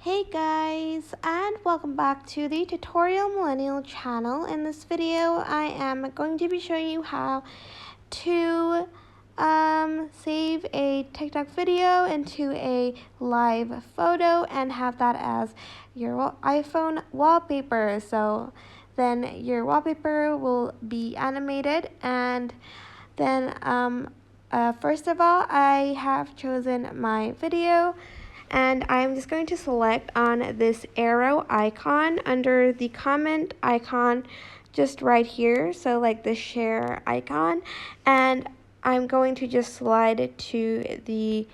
Hey guys, and welcome back to the Tutorial Millennial channel. In this video, I am going to be showing you how to save a TikTok video into a live photo and have that as your iPhone wallpaper. So then your wallpaper will be animated, and then first of all, I have chosen my video. And I'm just going to select on this arrow icon under the comment icon just right here, so like the share icon, and I'm going to just slide it to the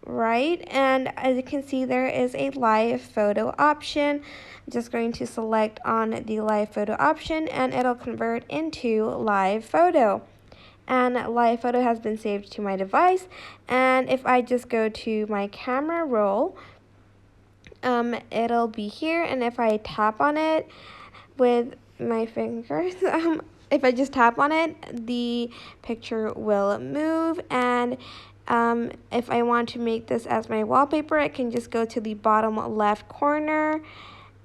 right, and as you can see there is a live photo option. I'm just going to select on the live photo option and it'll convert into live photo. And live photo has been saved to my device, and if I just go to my camera roll, it'll be here, and if I tap on it with my fingers, if I just tap on it, the picture will move. And if I want to make this as my wallpaper, I can just go to the bottom left corner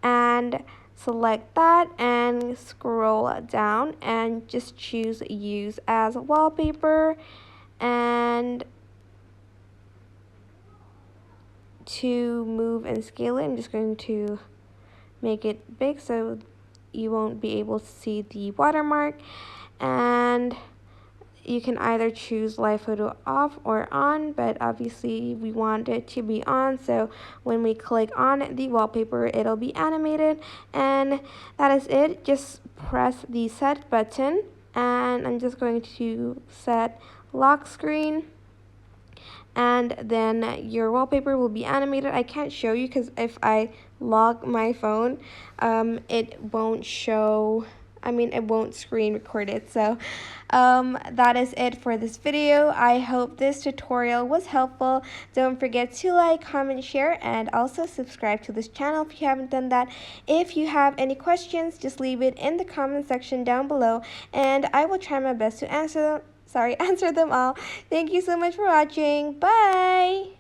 and select that and scroll down and just choose use as wallpaper. And to move and scale it, I'm just going to make it big so you won't be able to see the watermark. And you can either choose live photo off or on, but obviously we want it to be on, so when we click on the wallpaper it'll be animated. And that is it. Just press the set button, and I'm just going to set lock screen, and then your wallpaper will be animated. I can't show you because if I lock my phone, it won't show, it won't screen record it. So that is it for this video. I hope this tutorial was helpful. Don't forget to like, comment, share, and also subscribe to this channel if you haven't done that. If you have any questions, just leave it in the comment section down below, and I will try my best to answer them all. Thank you so much for watching. Bye!